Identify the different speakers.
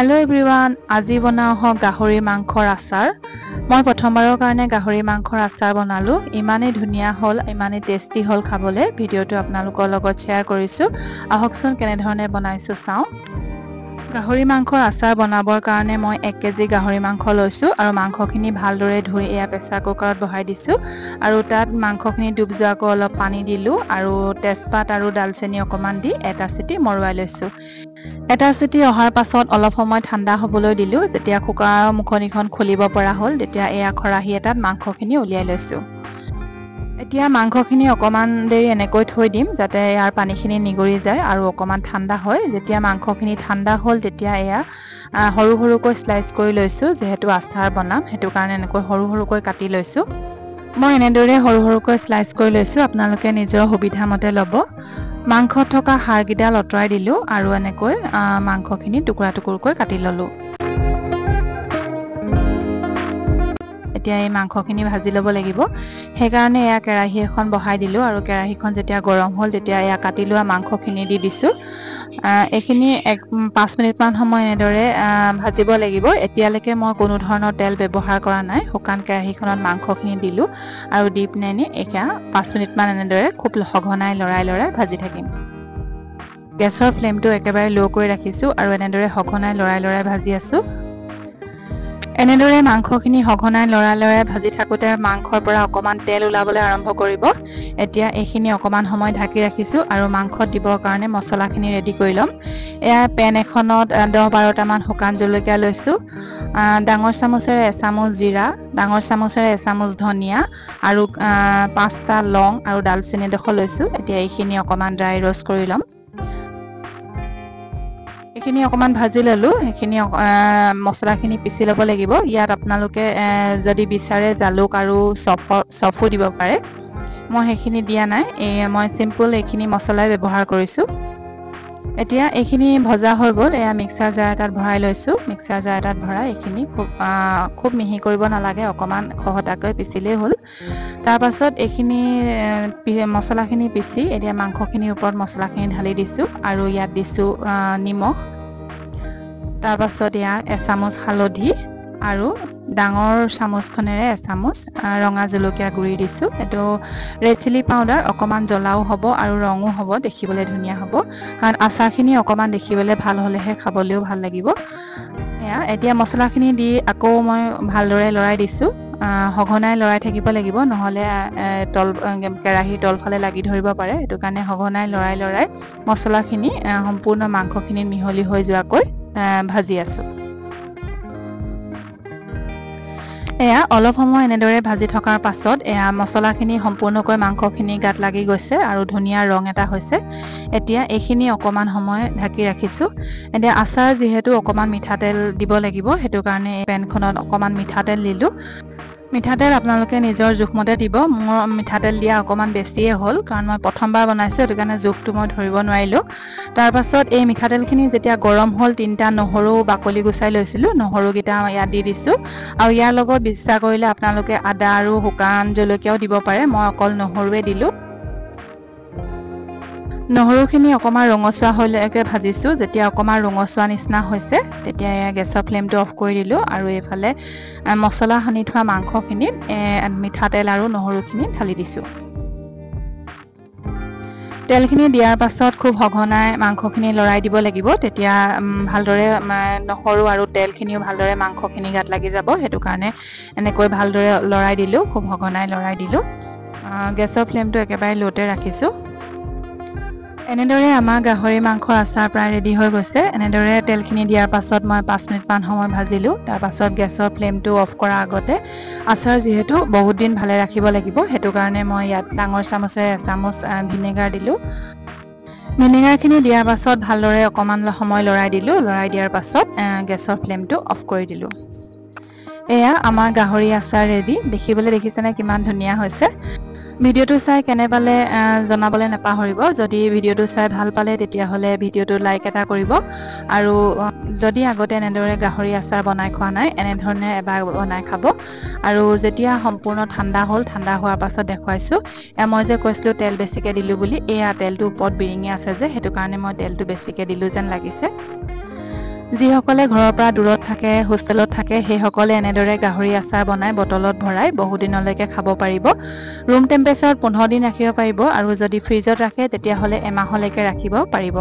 Speaker 1: Hello everyone, আজি বনাও হক গাহৰি মাংসৰ আচাৰ। মই প্ৰথমবাৰৰ কাৰণে গাহৰি মাংসৰ আচাৰ বনালো। ইমানেই ধুনীয়া হল, ইমানেই টেষ্টি হল খাবলৈ। ভিডিওটো আপোনালোকৰ লগত শেয়াৰ কৰিছো। আহকচোন কেনে ধৰণে বনাইছো চাও। গাহৰি মাংসৰ আচাৰ বনাবৰ কাৰণে মই 1 কেজি গাহৰি মাংস লৈছো আৰু মাংসখিনি ভালদৰে ধুই এয়া প্ৰেছাৰ কুকাৰত বহাই দিছো আৰু তাত মাংসখিনি ডুব যোৱাকৈ অলপ পানী দিলো আৰু তেজপাত আৰু ডালচেনি অকমান দি এটা সিটি মৰুৱাই লৈছো। এটা সিটি অহাৰ পাছত অলপ সময় ঠাণ্ডা হ'বলৈ দিলো। যেতিয়া কুকাৰৰ মুখনিখন খুলিব পৰা হ'ল তেতিয়া এয়া খৰাহি এটাত মাংসখিনি উলিয়াই লৈছো। এতিয়া মাংসখিনি অকমান দেৰি এনেকৈ থৈ দিম যাতে ইয়াৰ পানীখিনি নিগৰি যায় আৰু অকমান ঠাণ্ডা হয়। যেতিয়া মাংসখিনি ঠাণ্ডা হ'ল তেতিয়া এয়া সৰু সৰুকৈ স্লাইস কৰি লৈছো। যেহেতু আচাৰ বনাম হেতু কাৰণে এনেকৈ সৰু সৰুকৈ কাটি লৈছো। মই এনেদৰে সৰু সৰুকৈ স্লাইস কৰি লৈছো। আপোনালোকে নিজৰ সুবিধা মতে ল'ব। মাংসত থকা হাড়গিডাল অতৰাই দিলো আৰু এনেকৈ মাংসখিনি টুকুৰা টুকুৰকৈ কাটি ললো। এতিয়া এই মাংসখিনি ভাজি ল'ব লাগিব। সেইকাৰণে এয়া কেৰাহী এখন বহাই দিলো আৰু কেৰাহীখন যেতিয়া গৰম হ'ল তেতিয়া এয়া কাটি লোৱা মাংসখিনি দি দিছো। এইখিনি 5 মিনিট মান সময় এনেদৰে ভাজিব লাগিব। এতিয়ালৈকে মই কোনো ধৰণৰ তেল ব্যৱহাৰ কৰা নাই। শুকান কেৰাহীখনত মাংসখিনি দিলো আৰু দি পিনে এয়া 5 মিনিট মান এনেদৰে খুব সঘনাই লৰাই ভাজি থাকিম। গেছৰ ফ্লেমটো একেবাৰে লো কৰি ৰাখিছো আৰু এনেদৰে সঘনাই লৰাই ভাজি আছো। এনেদৰে মাংসখিনি সঘনাই লৰাই ভাজি থাকোতে মাংসৰ পৰা অকমান তেল ওলাবলৈ আৰম্ভ কৰিব। এতিয়া এইখিনি অকমান সময় ঢাকি ৰাখিছো আৰু মাংসত দিবৰ কাৰণে মছলাখিনি ৰেডি কৰি লম। এয়া পেন এখনত 10-12টা মান শুকান জলকীয়া লৈছো। ডাঙৰ চামুচেৰে 1 চামুচ জিৰা, ডাঙৰ চামুচেৰে 1 চামুচ ধনিয়া আৰু 5টা লং আৰু ডালচেনি ডোখৰ লৈছো। এতিয়া এইখিনি অকমান ড্ৰাই ৰোষ্ট কৰি লম। এইখিনি অকমান ভাজি ললো। এইখিনি মছলাখিনি পিছি ল'ব লাগিব। ইয়াত আপোনালোকে যদি বিচাৰে জালুক আৰু চফো দিব পাৰে। মই সেইখিনি দিয়া নাই। মই সিম্পল এইখিনি মছলাই ব্যৱহাৰ কৰিছো। এতিয়া এইখিনি ভজা হৈ গ'ল। এয়া মিক্সাৰ জাৰ এটাত ভৰাই লৈছো। মিক্সাৰ জাৰ এটাত ভৰাই এইখিনি খুব মিহি কৰিব নালাগে, অকমান খহটাকৈ পিচিলেই হ'ল। তাৰ পাছত এইখিনি মছলাখিনি পিচি এতিয়া মাংসখিনিৰ ওপৰত মছলাখিনি ঢালি দিছো আৰু ইয়াত দিছো নিমখ। তাৰ পাছত ইয়াত 1 চামুচ হালধি আৰু ডাঙৰ চামুচখনেৰে 1 চামুচ ৰঙা জলকীয়া গুৰি দিছো। এটো ৰেড চিলি পাউডাৰ, অকমান জ্বলাও হ'ব আৰু ৰঙো হ'ব, দেখিবলৈ ধুনীয়া হ'ব। কাৰণ আচাৰখিনি অকমান দেখিবলৈ ভাল হ'লেহে খাবলৈও ভাল লাগিব। এতিয়া মছলাখিনি দি আকৌ মই ভালদৰে লৰাই দিছো। সঘনাই লৰাই থাকিব লাগিব, নহলে কেৰাহীৰ তলফালে লাগি ধৰিব পাৰে। এটো কাৰণে সঘনাই লৰাই মছলাখিনি সম্পূৰ্ণ মাংসখিনি মিহলি হৈ যোৱাকৈ ভাজি আছো। এয়া অলপ সময় এনেদৰে ভাজি থকাৰ পাছত এয়া মছলাখিনি সম্পূৰ্ণকৈ মাংসখিনি গাত লাগি গৈছে আৰু ধুনীয়া ৰং এটা হৈছে। এতিয়া এইখিনি অকমান সময় ঢাকি ৰাখিছো। এতিয়া আচাৰ যিহেতু অকমান মিঠাতেল দিব লাগিব, হেতু কাৰণে এই পেনখনত অকমান মিঠাতেল দিলো। মিঠাতেল আপোনালোকে নিজৰ জোখমতে দিব। মোৰ মিঠাতেল দিয়া অকমান বেছিয়ে হ'ল কাৰণ মই প্ৰথমবাৰ বনাইছো, হেতু কাৰণে জোখটো মই ধৰিব নোৱাৰিলো। তাৰ পাছত এই মিঠাতেলখিনি যেতিয়া গৰম হ'ল 3টা নহৰু বাকলি গুচাই লৈছিলো। নহৰুকেইটা ইয়াত দি দিছো আৰু ইয়াৰ লগত ইচ্ছা কৰিলে আপোনালোকে আদা আৰু শুকান জলকীয়াও দিব পাৰে। মই অকল নহৰুৱে দিলো। নহৰুখিনি অকমান ৰঙচুৱা হৈলৈকে ভাজিছো। যেতিয়া অকমান ৰঙচুৱা নিচিনা হৈছে তেতিয়া গেছৰ ফ্লেমটো অফ কৰি দিলো আৰু এইফালে মছলা সানি থোৱা মাংসখিনিত মিঠাতেল আৰু নহৰুখিনি ঢালি দিছো। তেলখিনি দিয়াৰ পাছত খুব সঘনাই মাংসখিনি লৰাই দিব লাগিব। তেতিয়া ভালদৰে নহৰু আৰু তেলখিনিও ভালদৰে মাংসখিনি গাত লাগি যাব। হেতু কাৰণে এনেকৈ ভালদৰে লৰাই দিলো, খুব সঘনাই লৰাই দিলো। গেছৰ ফ্লেমটো একেবাৰে লোতে ৰাখিছো। এনেদৰে আমাৰ গাহৰি মাংসৰ আচাৰ প্ৰায় ৰেডি হৈ গৈছে। এনেদৰে তেলখিনি দিয়াৰ পাছত মই 5 মিনিট মান সময় ভাজিলো। তাৰ পাছত গেছৰ ফ্লেমটো অফ কৰাৰ আগতে আচাৰ যিহেতু বহুত দিন ভালে ৰাখিব লাগিব, হেতু কাৰণে মই ইয়াত ডাঙৰ চামুচেৰে 1 চামুচ ভিনেগাৰ দিলো। ভিনেগাৰখিনি দিয়াৰ পাছত ভালদৰে অকমান সময় লৰাই দিলো। লৰাই দিয়াৰ পাছত গেছৰ ফ্লেমটো অফ কৰি দিলো। এয়া আমাৰ গাহৰি আচাৰ ৰেডি। দেখিবলৈ দেখিছেনে কিমান ধুনীয়া হৈছে। ভিডিওটো চাই কেনে পালে জনাবলৈ নাপাহৰিব। যদি ভিডিওটো চাই ভাল পালে তেতিয়াহলে ভিডিওটো লাইক এটা কৰিব আৰু যদি আগতে এনেদৰে গাহৰি আচাৰ বনাই খোৱা নাই এনেধৰণে এবাৰ বনাই খাব। আৰু যেতিয়া সম্পূৰ্ণ ঠাণ্ডা হ'ল, ঠাণ্ডা হোৱাৰ পাছত দেখুৱাইছো। মই যে কৈছিলো তেল বেছিকে দিলো বুলি, এয়া তেলটো ওপৰত বিৰিঙি আছে যে, হেতু কাৰণে মই তেলটো বেছিকে দিলো যেন লাগিছে। যিসকলে ঘৰৰ পৰা দূৰত থাকে, হোষ্টেলত থাকে, সেইসকলে এনেদৰে গাহৰি আচাৰ বনাই বটলত ভৰাই বহুদিনলৈকে খাব পাৰিব। ৰুম টেম্পাৰেচাৰত 15 দিন ৰাখিব পাৰিব আৰু যদি ফ্ৰিজত ৰাখে তেতিয়াহ'লে এমাহলৈকে ৰাখিব পাৰিব।